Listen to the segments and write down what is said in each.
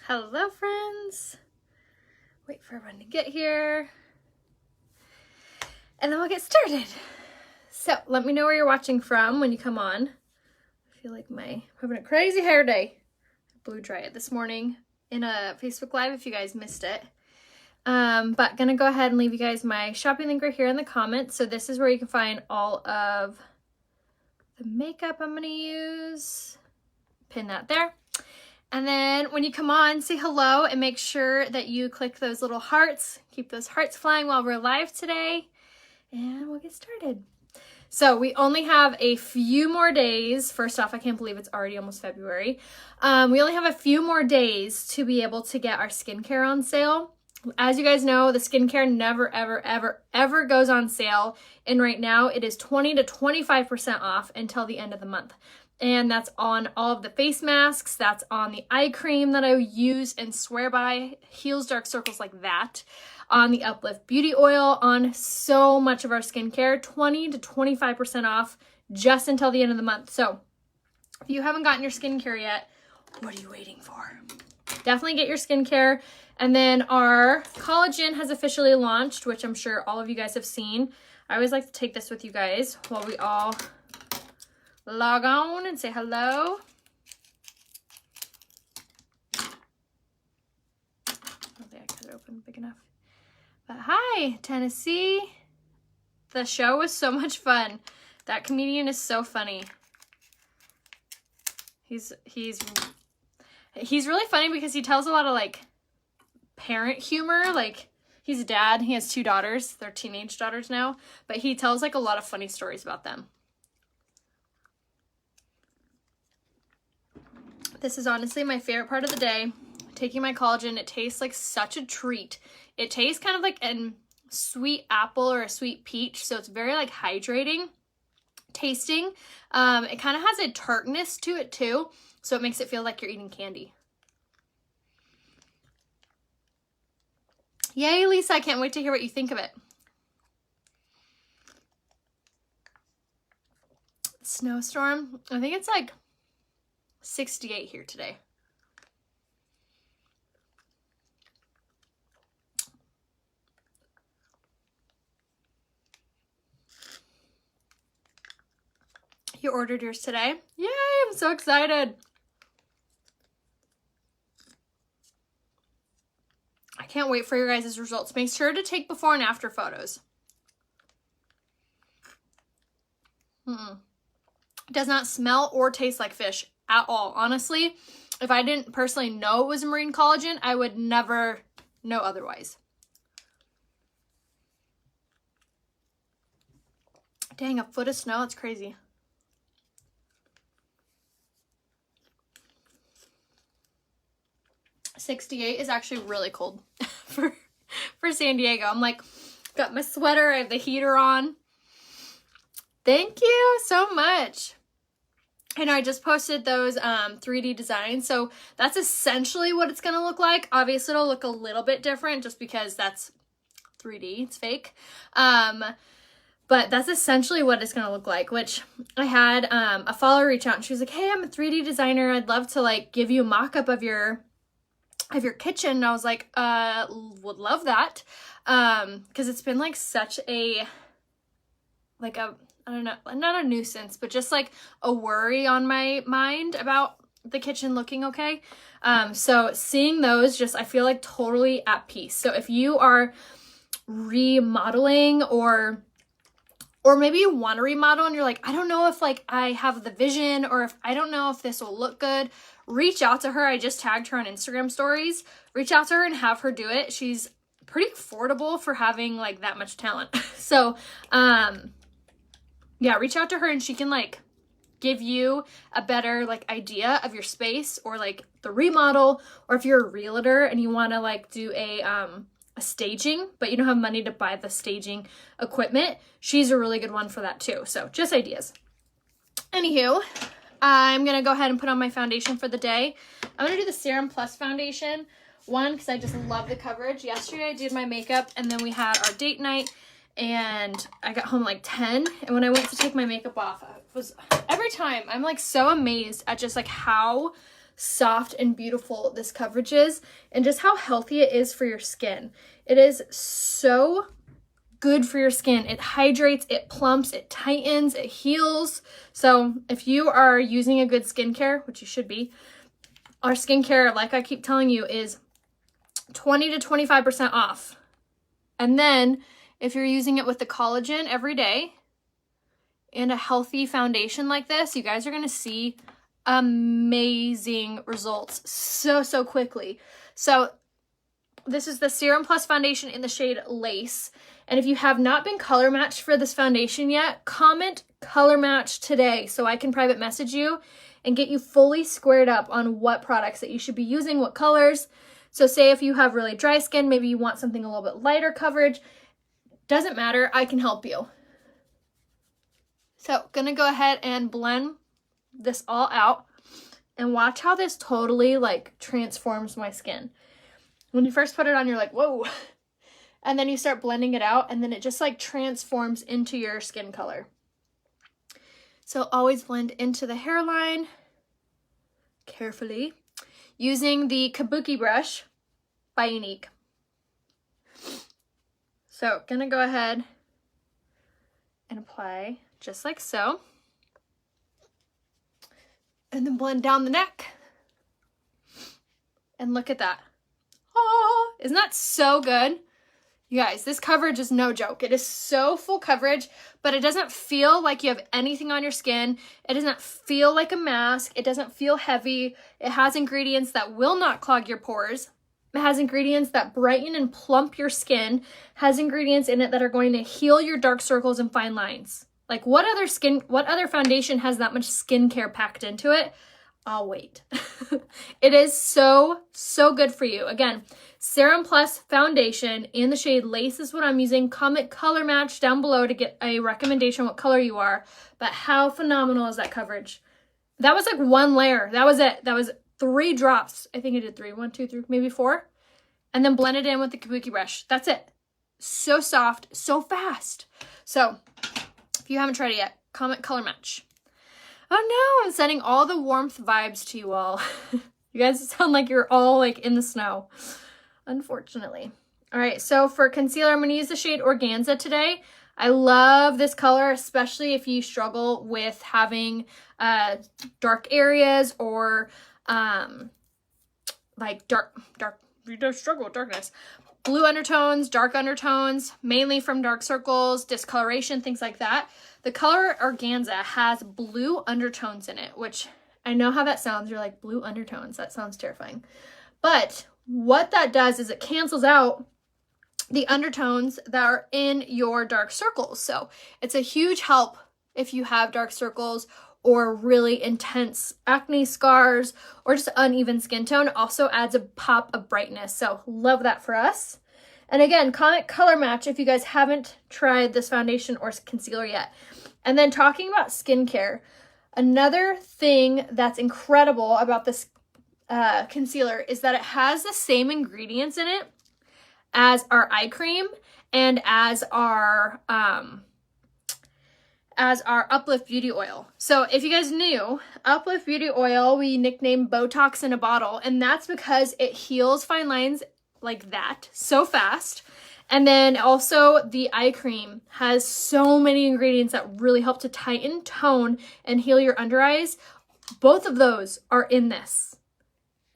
Hello friends, wait for everyone to get here and then we'll get started. So let me know where you're watching from when you come on. I feel like I'm having a crazy hair day. I blew dry it this morning in a Facebook Live if you guys missed it. But gonna go ahead and leave you guys my shopping link right here in the comments. So this is where you can find all of the makeup I'm gonna use. Pin that there. And then when you come on, say hello and make sure that you click those little hearts. Keep those hearts flying while we're live today. And we'll get started. So we only have a few more days. First off, I can't believe it's already almost February. We only have a few more days to be able to get our skincare on sale. As you guys know, the skincare never, ever goes on sale. And right now it is 20 to 25% off until the end of the month. And that's on all of the face masks. That's on the eye cream that I use and swear by, heals dark circles like that. On the Uplift Beauty Oil, on so much of our skincare, 20 to 25% off just until the end of the month. So if you haven't gotten your skincare yet, what are you waiting for? Definitely get your skincare. And then our collagen has officially launched, which I'm sure all of you guys have seen. I always like to take this with you guys while we all log on and say hello. I don't think I cut it open big enough. But hi, Tennessee. The show was so much fun. That comedian is so funny. He's really funny because he tells a lot of like parent humor. Like he's a dad. He has 2 daughters. They're teenage daughters now. But he tells like a lot of funny stories about them. This is honestly my favorite part of the day. Taking my collagen, it tastes like such a treat. It tastes kind of like a sweet apple or a sweet peach, so it's very like hydrating tasting. It kind of has a tartness to it too, so it makes it feel like you're eating candy. Yay, Lisa, I can't wait to hear what you think of it. Snowstorm, I think it's like 68 here today. You ordered yours today? Yay, I'm so excited. I can't wait for your guys' results. Make sure to take before and after photos. It does not smell or taste like fish at all. Honestly, if I didn't personally know it was marine collagen, I would never know otherwise. Dang, a foot of snow, that's crazy. .68 is actually really cold for San Diego. I'm like, got my sweater, I have the heater on. Thank you so much. And I just posted those 3D designs. So that's essentially what it's going to look like. Obviously, it'll look a little bit different just because that's 3D. It's fake. But that's essentially what it's going to look like, which I had a follower reach out and she was like, hey, I'm a 3D designer. I'd love to like give you a mock-up of your kitchen. And I was like, would love that. Because it's been like such a, like a, I don't know, not a nuisance, but just like a worry on my mind about the kitchen looking okay. So seeing those, just I feel like totally at peace. So if you are remodeling or maybe you want to remodel and you're like, I don't know if like I have the vision or if I don't know if this will look good, reach out to her. I just tagged her on Instagram stories. Reach out to her and have her do it. She's pretty affordable for having like that much talent. So, yeah, reach out to her and she can like give you a better like idea of your space or like the remodel, or if you're a realtor and you want to like do a staging, but you don't have money to buy the staging equipment, she's a really good one for that too. So just ideas. Anywho, I'm going to go ahead and put on my foundation for the day. I'm going to do the Serum Plus foundation. One, because I just love the coverage. Yesterday I did my makeup and then we had our date night and I got home like 10. And when I went to take my makeup off, it was every time I'm like so amazed at just like how soft and beautiful this coverage is, and just how healthy it is for your skin. It is so good for your skin. It hydrates, it plumps, it tightens, it heals. So if you are using a good skincare, which you should be, our skincare, like I keep telling you, is 20 to 25% off. And then if you're using it with the collagen every day and a healthy foundation like this, you guys are going to see amazing results so quickly. So this is the Serum Plus foundation in the shade Lace. And if you have not been color matched for this foundation yet, comment color match today so I can private message you and get you fully squared up on what products that you should be using, what colors. So say if you have really dry skin, maybe you want something a little bit lighter coverage, doesn't matter, I can help you. So gonna go ahead and blend this all out and watch how this totally like transforms my skin. When you first put it on, you're like, whoa. And then you start blending it out and then it just like transforms into your skin color. So always blend into the hairline carefully using the Kabuki brush by Unique. So gonna go ahead and apply just like so. And then blend down the neck. And look at that. Oh, isn't that so good? You guys, this coverage is no joke. It is so full coverage, but it doesn't feel like you have anything on your skin. It doesn't feel like a mask. It doesn't feel heavy. It has ingredients that will not clog your pores. It has ingredients that brighten and plump your skin. It has ingredients in it that are going to heal your dark circles and fine lines. Like what other foundation has that much skincare packed into it? I'll wait. It is so good for you. Again, Serum Plus foundation in the shade Lace is what I'm using. Comment color match down below to get a recommendation what color you are. But how phenomenal is that coverage? That was like one layer. That was it. That was 3 drops. I think I did 3. 1, 2, 3, maybe 4. And then blend it in with the Kabuki brush. That's it. So soft, so fast. So if you haven't tried it yet, comment color match. Oh no, I'm sending all the warmth vibes to you all. You guys sound like you're all like in the snow, unfortunately. All right, so for concealer, I'm gonna use the shade Organza today. I love this color, especially if you struggle with having dark areas or like you don't struggle with darkness. Blue undertones, dark undertones, mainly from dark circles, discoloration, things like that. The color Organza has blue undertones in it, which I know how that sounds. You're like, blue undertones, that sounds terrifying. But what that does is it cancels out the undertones that are in your dark circles. So it's a huge help if you have dark circles or really intense acne scars or just uneven skin tone. Also adds a pop of brightness. So love that for us. And again, comment color match if you guys haven't tried this foundation or concealer yet. And then talking about skincare, another thing that's incredible about this concealer is that it has the same ingredients in it as our eye cream and as our Uplift Beauty Oil. So if you guys knew, Uplift Beauty Oil we nicknamed Botox in a bottle, and that's because it heals fine lines like that so fast. And then also the eye cream has so many ingredients that really help to tighten, tone, and heal your under eyes. Both of those are in this.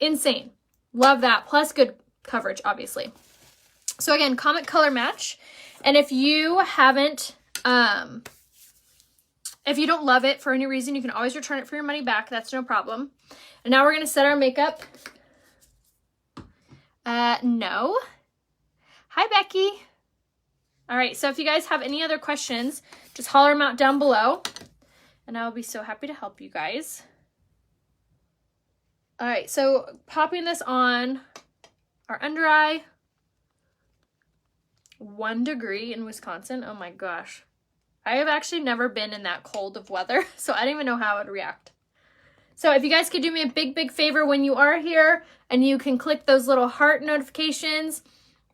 Insane. Love that. Plus good coverage, obviously. So again, comment color match. And if you haven't, if you don't love it for any reason, you can always return it for your money back. That's no problem. And now we're going to set our makeup. No. Hi, Becky. All right, so if you guys have any other questions, just holler them out down below, and I will be so happy to help you guys. All right, so popping this on our under eye. 1 degree in Wisconsin. Oh my gosh. I have actually never been in that cold of weather, so I don't even know how I would react. So if you guys could do me a big favor when you are here, and you can click those little heart notifications,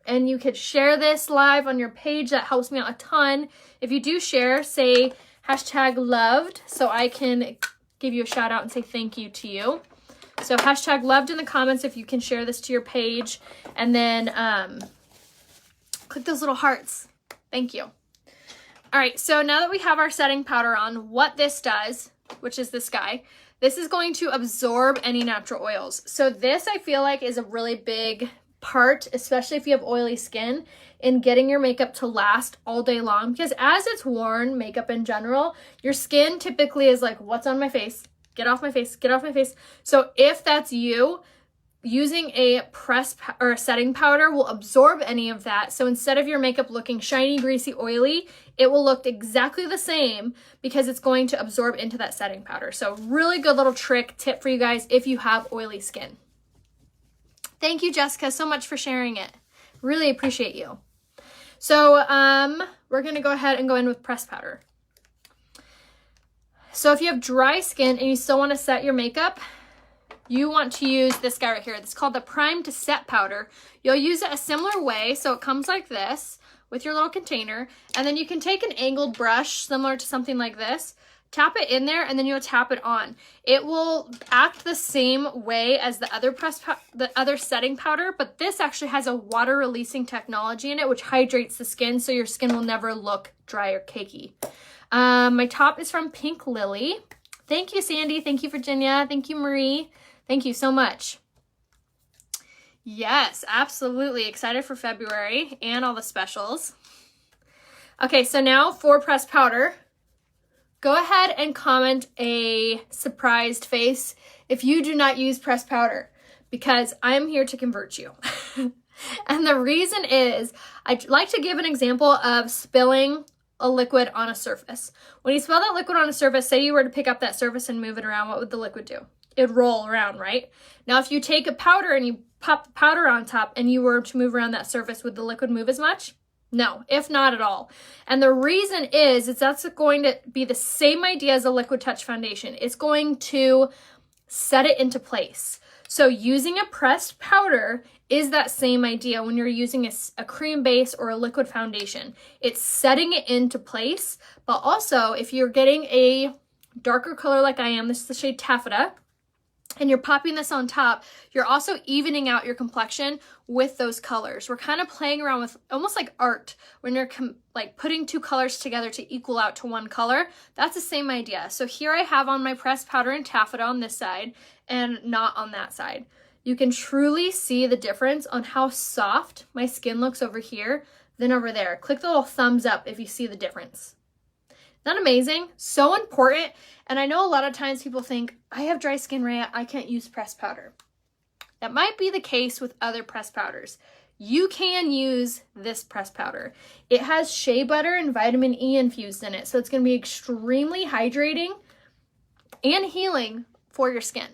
and you could share this live on your page, that helps me out a ton. If you do share, say #loved, so I can give you a shout out and say thank you to you. So hashtag loved in the comments if you can share this to your page. And then click those little hearts. Thank you. All right, so now that we have our setting powder on, what this does, which is this guy, this is going to absorb any natural oils. So this, I feel like, is a really big part, especially if you have oily skin, in getting your makeup to last all day long. Because as it's worn, makeup in general, your skin typically is like, what's on my face? Get off my face, get off my face. So if that's you, using a or a setting powder will absorb any of that. So instead of your makeup looking shiny, greasy, oily, it will look exactly the same because it's going to absorb into that setting powder. So really good little tip for you guys if you have oily skin. Thank you, Jessica, so much for sharing it. Really appreciate you. So we're gonna go ahead and go in with pressed powder. So if you have dry skin and you still wanna set your makeup, you want to use this guy right here. It's called the Prime to Set powder. You'll use it a similar way. So it comes like this with your little container. And then you can take an angled brush similar to something like this, tap it in there, and then you'll tap it on. It will act the same way as the other setting powder, but this actually has a water releasing technology in it, which hydrates the skin so your skin will never look dry or cakey. My top is from Pink Lily. Thank you, Sandy. Thank you, Virginia. Thank you, Marie. Thank you so much. Yes, absolutely. Excited for February and all the specials. Okay, so now for pressed powder, go ahead and comment a surprised face if you do not use pressed powder, because I'm here to convert you. And the reason is, I'd like to give an example of spilling a liquid on a surface. When you spill that liquid on a surface, say you were to pick up that surface and move it around, what would the liquid do? It'd roll around, right? Now, if you take a powder and you pop the powder on top and you were to move around that surface, would the liquid move as much? No, if not at all. And the reason is that's going to be the same idea as a liquid touch foundation. It's going to set it into place. So using a pressed powder is that same idea when you're using a cream base or a liquid foundation. It's setting it into place, but also if you're getting a darker color like I am, this is the shade Tapered, and you're popping this on top, you're also evening out your complexion with those colors. We're kind of playing around with almost like art when you're like putting two colors together to equal out to one color. That's the same idea. So here I have on my pressed powder and Tapered on this side and not on that side. You can truly see the difference on how soft my skin looks over here than over there. Click the little thumbs up if you see the difference. Isn't that amazing? So important. And I know a lot of times people think, I have dry skin, Rhea, I can't use pressed powder. That might be the case with other pressed powders. You can use this pressed powder. It has shea butter and vitamin E infused in it, so it's going to be extremely hydrating and healing for your skin.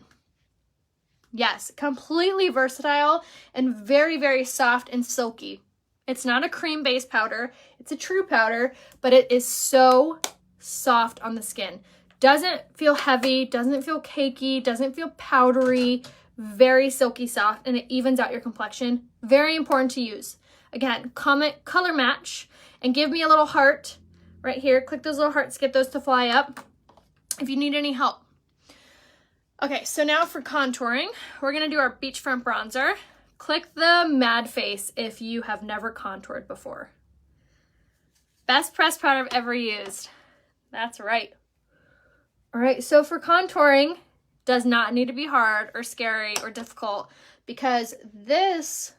Yes, completely versatile and very, very soft and silky. It's not a cream-based powder. It's a true powder, but it is so soft on the skin. Doesn't feel heavy, doesn't feel cakey, doesn't feel powdery, very silky soft, and it evens out your complexion. Very important to use. Again, comment color match and give me a little heart right here. Click those little hearts, get those to fly up if you need any help. Okay, so now for contouring, we're gonna do our Beachfront Bronzer. Click the mad face if you have never contoured before. Best pressed powder I've ever used. That's right. All right, so for contouring, does not need to be hard or scary or difficult because this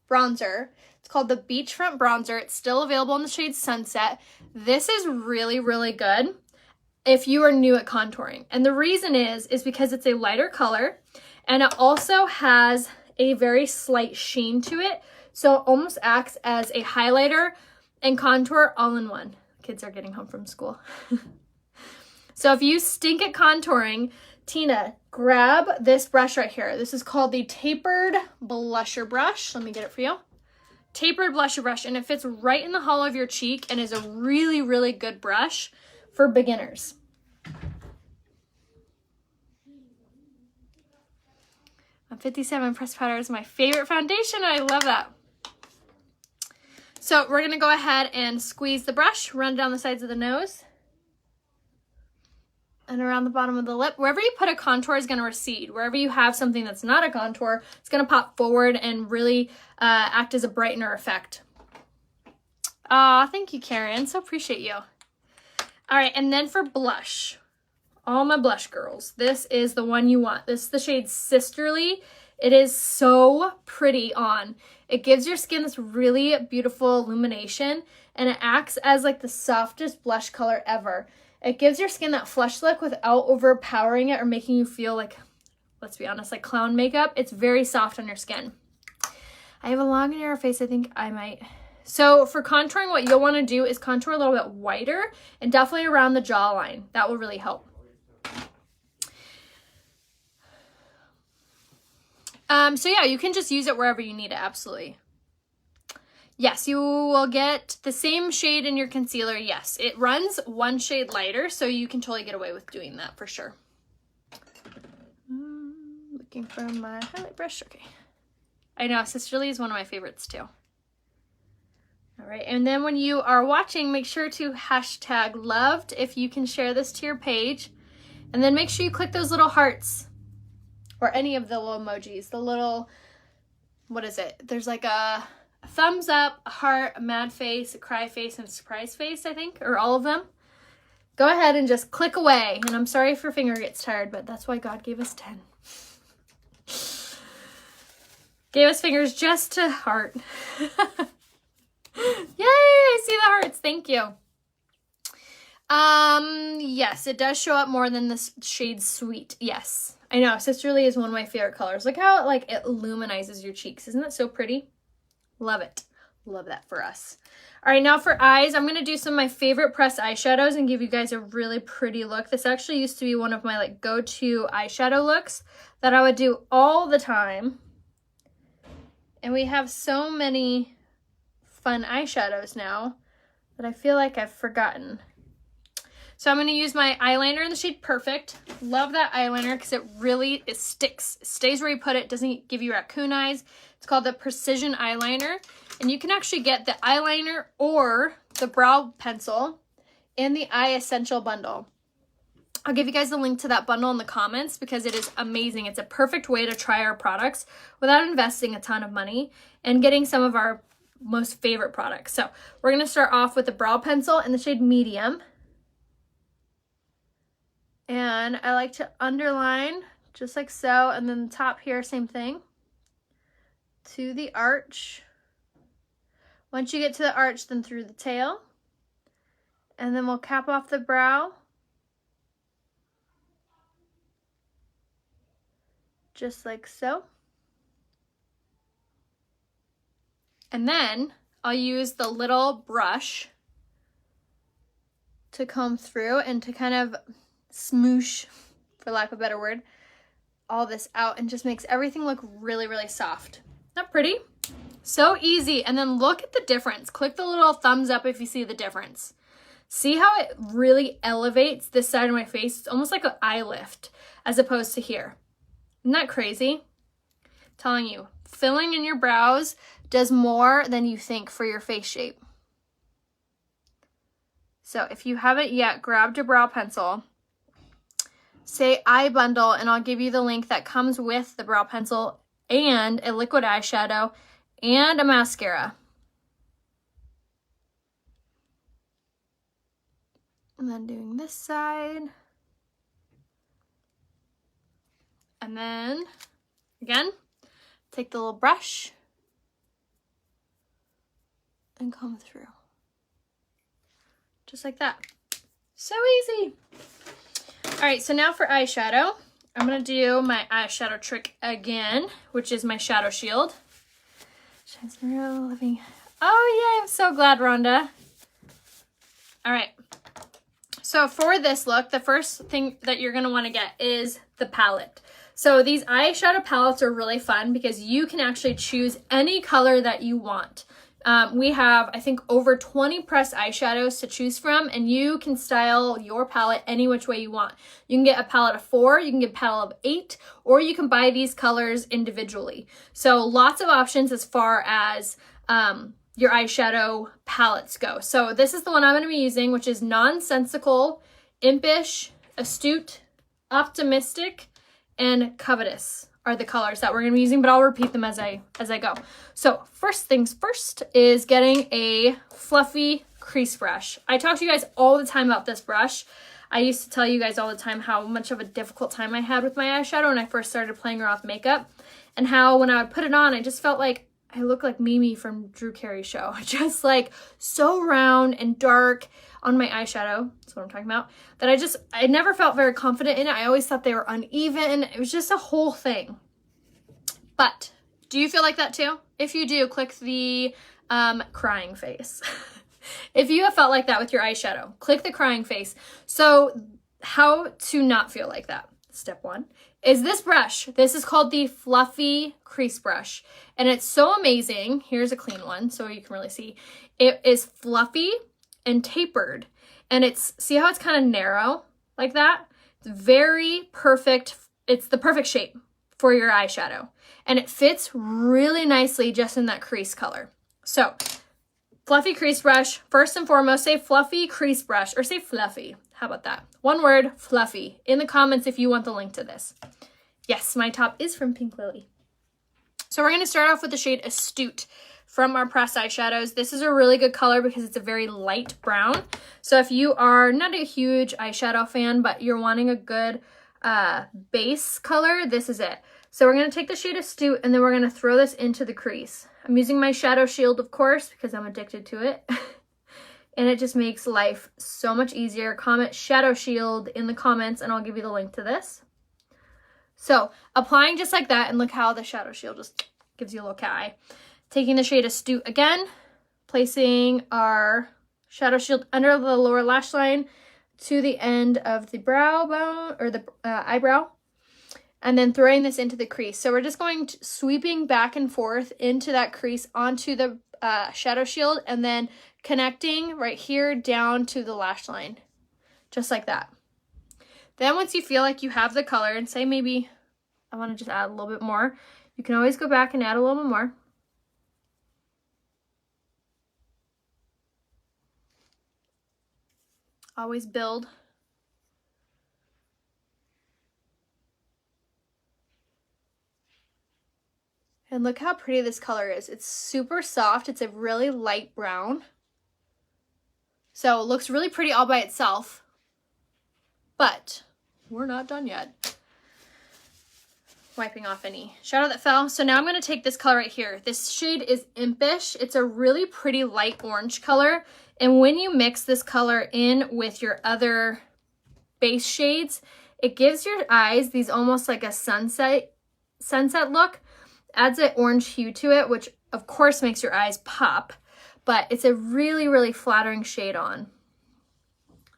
bronzer, it's called the Beachfront Bronzer. It's still available in the shade Sunset. This is really, really good if you are new at contouring. And the reason is because it's a lighter color and it also has a very slight sheen to it. So it almost acts as a highlighter and contour all in one. Kids are getting home from school. So if you stink at contouring, Tina, grab this brush right here. This is called the Tapered Blusher Brush. Let me get it for you. Tapered Blusher Brush, and it fits right in the hollow of your cheek and is a really, really good brush for beginners. A 57 pressed powder is my favorite foundation. I love that. So we're gonna go ahead and squeeze the brush, run down the sides of the nose. and around the bottom of the lip. Wherever you put a contour is going to recede. Wherever you have something that's not a contour, it's going to pop forward and really act as a brightener effect. Aw, thank you, Karen. So appreciate you. All right, and then for blush, all my blush girls, this is the one you want. This is the shade Sisterly. It is so pretty on. It gives your skin this really beautiful illumination, and it acts as like the softest blush color ever. It gives your skin that flush look without overpowering it or making you feel like, let's be honest, like clown makeup. It's very soft on your skin. I have a long and narrow face. I think I might. So for contouring, what you'll want to do is contour a little bit whiter and definitely around the jawline. That will really help. So yeah, you can just use it wherever you need it, absolutely. Yes, you will get the same shade in your concealer. Yes, it runs one shade lighter, so you can totally get away with doing that for sure. Looking for my highlight brush. Okay. I know, Sisterly is one of my favorites too. All right, and then when you are watching, make sure to hashtag loved if you can share this to your page. And then make sure you click those little hearts or any of the little emojis. The little, what is it? There's like a thumbs up, a heart, a mad face, a cry face, and a surprise face, I think, or all of them. Go ahead and just click away. And I'm sorry if your finger gets tired, but that's why God gave us 10. Gave us fingers just to heart. Yay, I see the hearts. Thank you. Yes, it does show up more than the shade Sweet. Yes, I know. Sisterly is one of my favorite colors. Look how it luminizes your cheeks. Isn't that so pretty? Love it. Love that for us. All right, now for eyes, I'm going to do some of my favorite pressed eyeshadows and give you guys a really pretty look. This actually used to be one of my go-to eyeshadow looks that I would do all the time. And we have so many fun eyeshadows now that I feel like I've forgotten. So I'm going to use my eyeliner in the shade Perfect. Love that eyeliner because it sticks. It stays where you put it. Doesn't give you raccoon eyes. It's called the Precision Eyeliner. And you can actually get the eyeliner or the brow pencil in the Eye Essential bundle. I'll give you guys the link to that bundle in the comments because it is amazing. It's a perfect way to try our products without investing a ton of money and getting some of our most favorite products. So we're going to start off with the brow pencil in the shade Medium. And I like to underline just like so. And then the top here, same thing. To the arch. Once you get to the arch, then through the tail. And then we'll cap off the brow. Just like so. And then I'll use the little brush to comb through and to kind of smoosh, for lack of a better word, all this out and just makes everything look really, really soft. Not pretty? So easy. And then look at the difference. Click the little thumbs up if you see the difference. See how it really elevates this side of my face? It's almost like an eye lift as opposed to here. Isn't that crazy? I'm telling you, filling in your brows does more than you think for your face shape. So if you haven't yet grabbed a brow pencil, say eye bundle and I'll give you the link that comes with the brow pencil and a liquid eyeshadow and a mascara. And then doing this side. And then, again, take the little brush and comb through. Just like that. So easy. All right, so now for eyeshadow. I'm going to do my eyeshadow trick again, which is my shadow shield. Shines real living. Oh, yeah, I'm so glad, Rhonda. All right. So for this look, the first thing that you're going to want to get is the palette. So these eyeshadow palettes are really fun because you can actually choose any color that you want. We have, I think, over 20 pressed eyeshadows to choose from, and you can style your palette any which way you want. You can get a palette of 4, you can get a palette of 8, or you can buy these colors individually. So lots of options as far as your eyeshadow palettes go. So this is the one I'm going to be using, which is Nonsensical, Impish, Astute, Optimistic, and Covetous are the colors that we're going to be using, but I'll repeat them as I go. So first things first is getting a fluffy crease brush. I talk to you guys all the time about this brush. I used to tell you guys all the time how much of a difficult time I had with my eyeshadow when I first started playing around with makeup, and how when I would put it on, I just felt like I looked like Mimi from Drew Carey's show. Just like so round and dark on my eyeshadow. That's what I'm talking about. That I never felt very confident in it. I always thought they were uneven. It was just a whole thing. But do you feel like that too? If you do, click the crying face. If you have felt like that with your eyeshadow, click the crying face. So how to not feel like that? Step one is this brush. This is called the Fluffy Crease Brush. And it's so amazing. Here's a clean one so you can really see. It is fluffy and tapered. And see how it's kind of narrow like that? It's very perfect. It's the perfect shape for your eyeshadow. And it fits really nicely just in that crease color. So Fluffy Crease Brush, first and foremost, say Fluffy Crease Brush, or say Fluffy. How about that? One word, Fluffy. In the comments if you want the link to this. Yes, my top is from Pink Lily. So we're going to start off with the shade Astute from our pressed eyeshadows. This is a really good color because it's a very light brown. So if you are not a huge eyeshadow fan, but you're wanting a good base color, this is it. So we're going to take the shade Astute and then we're going to throw this into the crease. I'm using my Shadow Shield, of course, because I'm addicted to it. And it just makes life so much easier. Comment Shadow Shield in the comments and I'll give you the link to this. So applying just like that, and look how the Shadow Shield just gives you a little cat eye. Taking the shade Astute again, placing our Shadow Shield under the lower lash line to the end of the brow bone, or the eyebrow. And then throwing this into the crease. So we're just going to sweeping back and forth into that crease onto the Shadow Shield, and then connecting right here down to the lash line. Just like that. Then once you feel like you have the color, and say maybe I want to just add a little bit more, you can always go back and add a little bit more. Always build. And look how pretty this color is. It's super soft. It's a really light brown. So it looks really pretty all by itself. But we're not done yet. Wiping off any shadow that fell. So now I'm going to take this color right here. This shade is Impish. It's a really pretty light orange color. And when you mix this color in with your other base shades, it gives your eyes these almost like a sunset look. Adds an orange hue to it, which of course makes your eyes pop, but it's a really, really flattering shade on.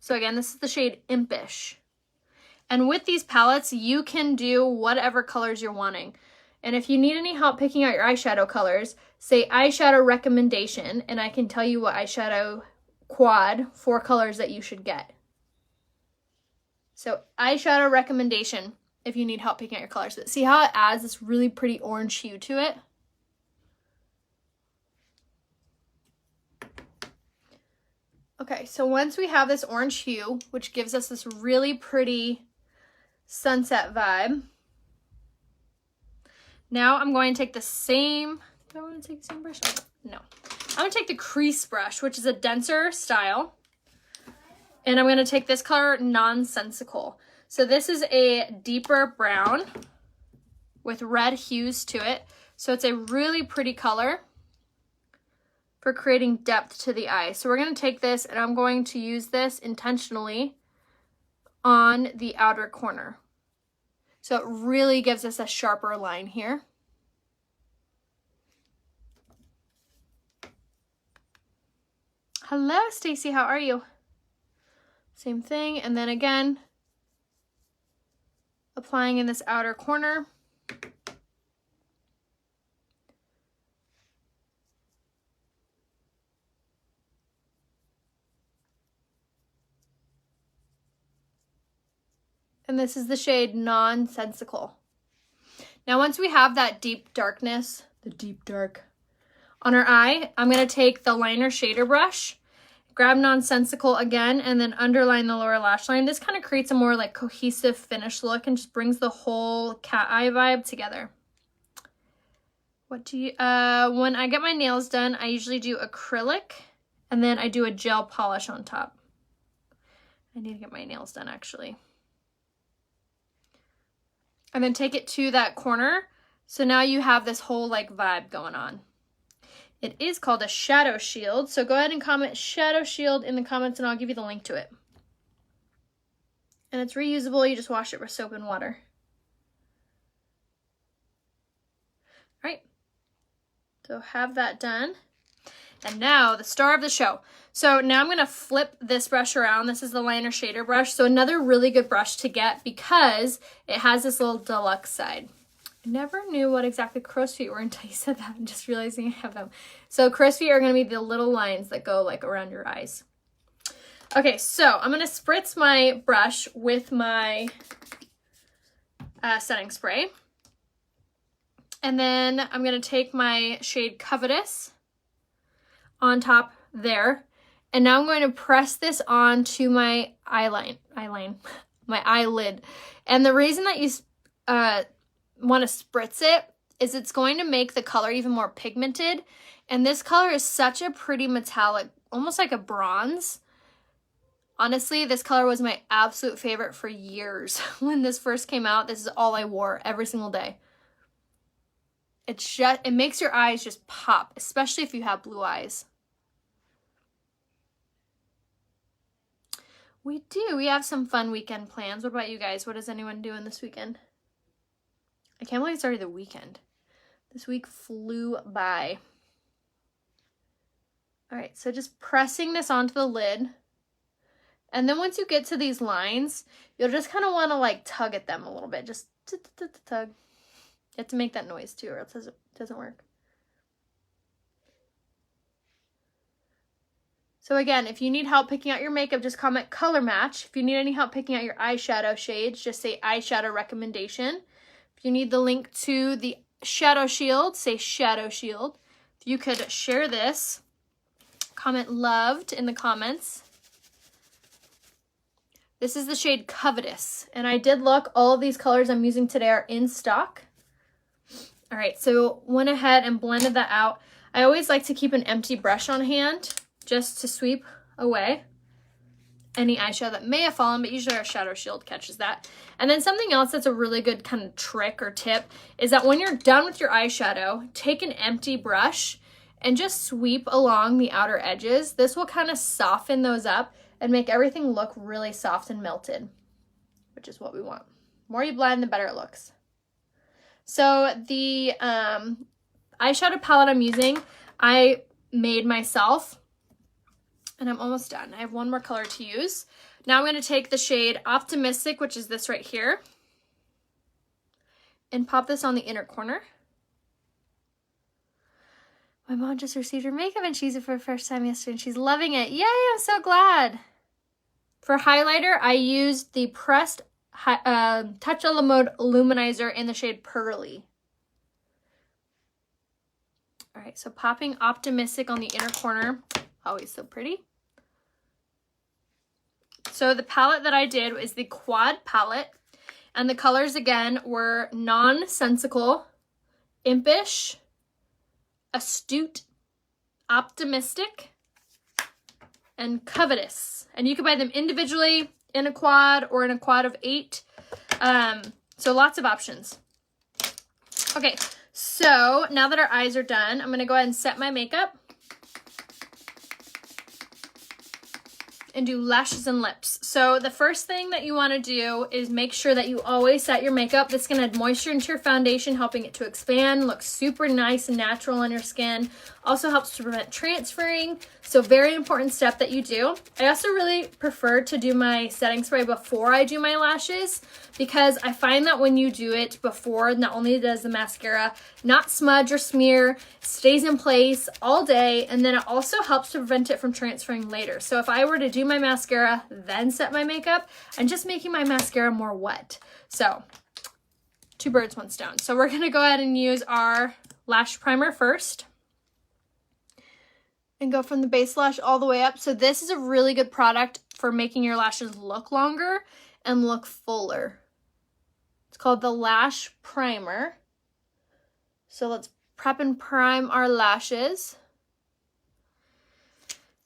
So again, this is the shade Impish. And with these palettes, you can do whatever colors you're wanting. And if you need any help picking out your eyeshadow colors, say eyeshadow recommendation, and I can tell you what eyeshadow quad 4 colors that you should get. So eyeshadow recommendation. If you need help picking out your colors. But see how it adds this really pretty orange hue to it? Okay, so once we have this orange hue, which gives us this really pretty sunset vibe, now I'm going to take the same, do I want to take the same brush? No. I'm going to take the Crease brush, which is a denser style. And I'm going to take this color Nonsensical. So this is a deeper brown with red hues to it. So it's a really pretty color for creating depth to the eye. So we're going to take this and I'm going to use this intentionally on the outer corner. So it really gives us a sharper line here. Hello, Stacy, how are you? Same thing, and then again, applying in this outer corner. And this is the shade Nonsensical. Now once we have that deep darkness, the deep dark on our eye, I'm going to take the liner shader brush, grab Nonsensical again, and then underline the lower lash line. This kind of creates a more like cohesive finished look and just brings the whole cat eye vibe together. What do you, when I get my nails done, I usually do acrylic, and then I do a gel polish on top. I need to get my nails done actually. And then take it to that corner. So now you have this whole like vibe going on. It is called a shadow shield. So go ahead and comment shadow shield in the comments and I'll give you the link to it. And it's reusable. You just wash it with soap and water. All right. So have that done. And now the star of the show. So now I'm going to flip this brush around. This is the liner shader brush. So another really good brush to get because it has this little deluxe side. I never knew what exactly crow's feet were until you said that. I'm just realizing I have them. So crow's feet are going to be the little lines that go like around your eyes. Okay, so I'm going to spritz my brush with my setting spray. And then I'm going to take my shade Covetous on top there. And now I'm going to press this onto my my eyelid. And the reason that you want to spritz it is it's going to make the color even more pigmented. And this color is such a pretty metallic, almost like a bronze. Honestly, this color was my absolute favorite for years. When this first came out, this is all I wore every single day. It makes your eyes just pop, especially if you have blue eyes. We do. We have some fun weekend plans. What about you guys? What is anyone doing this weekend? I can't believe it's already the weekend. This week flew by. All right, so just pressing this onto the lid. And then once you get to these lines, you'll just kind of want to like tug at them a little bit. Just tug. You have to make that noise too, or else it doesn't work. So again, if you need help picking out your makeup, just comment color match. If you need any help picking out your eyeshadow shades, just say eyeshadow recommendation. If you need the link to the shadow shield, say shadow shield. If you could share this, comment loved in the comments. This is the shade Covetous. And I did look, all of these colors I'm using today are in stock. All right, so went ahead and blended that out. I always like to keep an empty brush on hand just to sweep away any eyeshadow that may have fallen, but usually our shadow shield catches that. And then something else that's a really good kind of trick or tip is that when you're done with your eyeshadow, take an empty brush and just sweep along the outer edges. This will kind of soften those up and make everything look really soft and melted, which is what we want. The more you blend, the better it looks. So the eyeshadow palette I'm using, I made myself. And I'm almost done. I have one more color to use. Now I'm going to take the shade Optimistic, which is this right here, and pop this on the inner corner. My mom just received her makeup and she used it for the first time yesterday and she's loving it. Yay, I'm so glad. For highlighter, I used the pressed Touch of the Mode Luminizer in the shade Pearly. All right, so popping Optimistic on the inner corner. Always so pretty. So the palette that I did is the Quad palette. And the colors, again, were Nonsensical, Impish, Astute, Optimistic, and Covetous. And you can buy them individually in a quad or in a quad of 8. So lots of options. Okay, so now that our eyes are done, I'm going to go ahead and set my makeup. And do lashes and lips. So the first thing that you want to do is make sure that you always set your makeup. This is going to add moisture into your foundation, helping it to expand, look super nice and natural on your skin. Also helps to prevent transferring. So very important step that you do. I also really prefer to do my setting spray before I do my lashes because I find that when you do it before, not only does the mascara not smudge or smear, stays in place all day, and then it also helps to prevent it from transferring later. So if I were to do my mascara, then set my makeup, I'm just making my mascara more wet. So 2 birds, 1 stone. So we're gonna go ahead and use our lash primer first. and go from the base lash all the way up. So this is a really good product for making your lashes look longer and look fuller. It's called the Lash Primer. So let's prep and prime our lashes.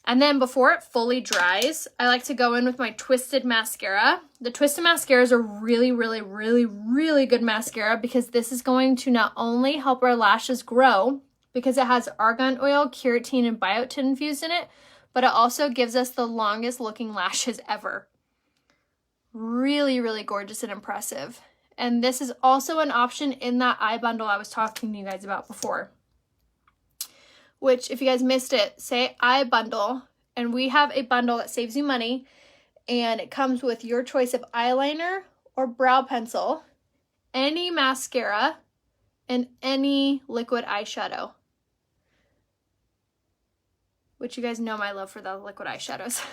And then before it fully dries, I like to go in with my Twisted Mascara. The Twisted Mascara is a really, really, really, really good mascara because this is going to not only help our lashes grow because it has argan oil, keratin, and biotin infused in it, but it also gives us the longest looking lashes ever. Really, really gorgeous and impressive. And this is also an option in that eye bundle I was talking to you guys about before. Which, if you guys missed it, say eye bundle, and we have a bundle that saves you money, and it comes with your choice of eyeliner or brow pencil, any mascara, and any liquid eyeshadow. Which you guys know my love for the liquid eyeshadows.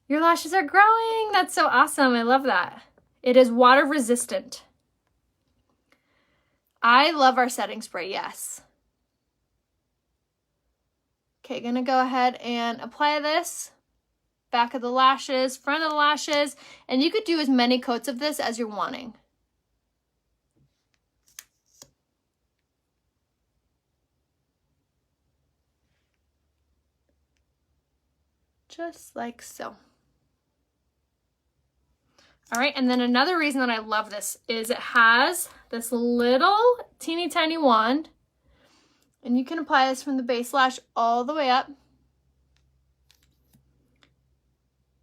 Your lashes are growing! That's so awesome. I love that. It is water resistant. I love our setting spray, yes. Okay, gonna go ahead and apply this. Back of the lashes, front of the lashes, and you could do as many coats of this as you're wanting. Just like so. All right, and then another reason that I love this is it has this little teeny tiny wand, and you can apply this from the base lash all the way up.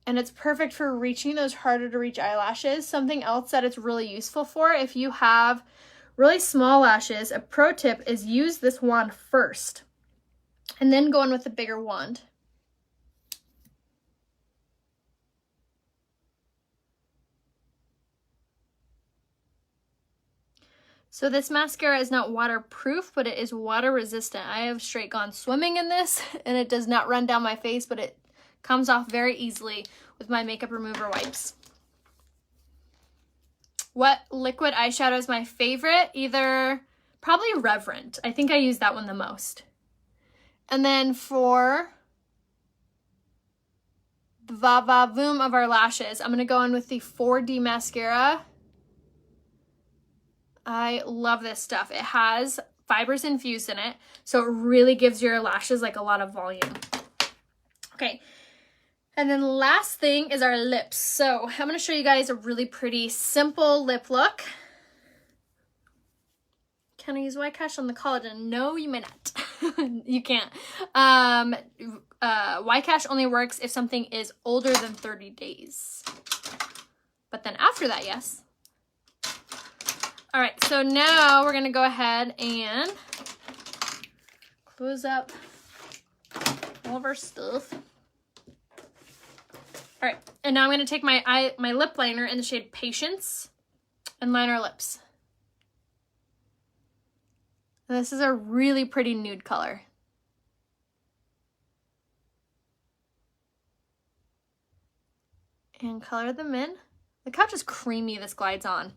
And it's perfect for reaching those harder to reach eyelashes. Something else that it's really useful for, if you have really small lashes, a pro tip is use this wand first and then go in with a bigger wand. So this mascara is not waterproof, but it is water resistant. I have straight gone swimming in this and it does not run down my face, but it comes off very easily with my makeup remover wipes. What liquid eyeshadow is my favorite? Probably Reverent. I think I use that one the most. And then for the va-va-voom of our lashes, I'm going to go in with the 4D mascara. I love this stuff. It has fibers infused in it, so it really gives your lashes like a lot of volume. Okay, and then the last thing is our lips. So I'm going to show you guys a really pretty simple lip look. Can I use white cash on the collagen? No, you may not. You can't. White cash only works if something is older than 30 days. But then after that, yes. All right, so now we're gonna go ahead and close up all of our stuff. All right, and now I'm gonna take my lip liner in the shade Patience and line our lips. And this is a really pretty nude color. And color them in. Look how just creamy this glides on.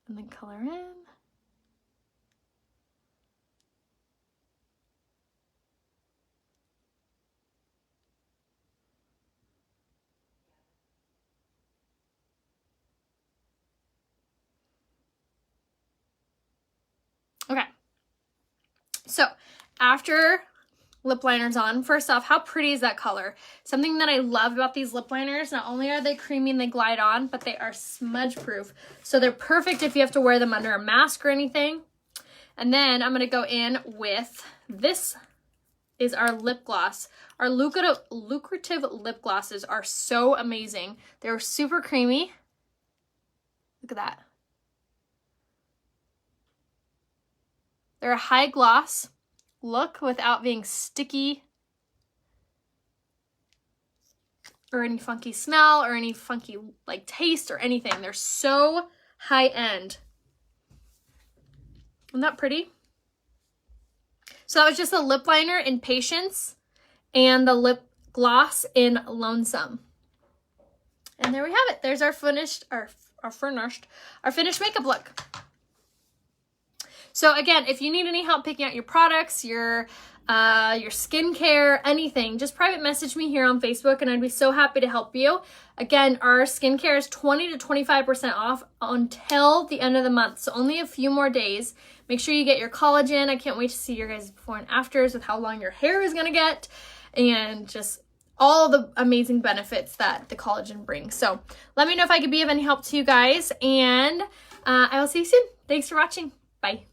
And then color in. Okay. So after lip liners on, first off, how pretty is that color? Something that I love about these lip liners, not only are they creamy and they glide on, but they are smudge proof. So they're perfect if you have to wear them under a mask or anything. And then I'm gonna go in with, this is our lip gloss. Our lucrative lip glosses are so amazing. They're super creamy. Look at that. They're a high gloss look without being sticky or any funky smell or any funky like taste or anything. They're so high end. Isn't that pretty? So that was just the lip liner in Patience and the lip gloss in Lonesome. And there we have it. There's our finished makeup look. So again, if you need any help picking out your products, your skincare, anything, just private message me here on Facebook and I'd be so happy to help you. Again, our skincare is 20 to 25% off until the end of the month. So only a few more days. Make sure you get your collagen. I can't wait to see your guys' before and afters with how long your hair is going to get and just all the amazing benefits that the collagen brings. So let me know if I could be of any help to you guys, and I will see you soon. Thanks for watching. Bye.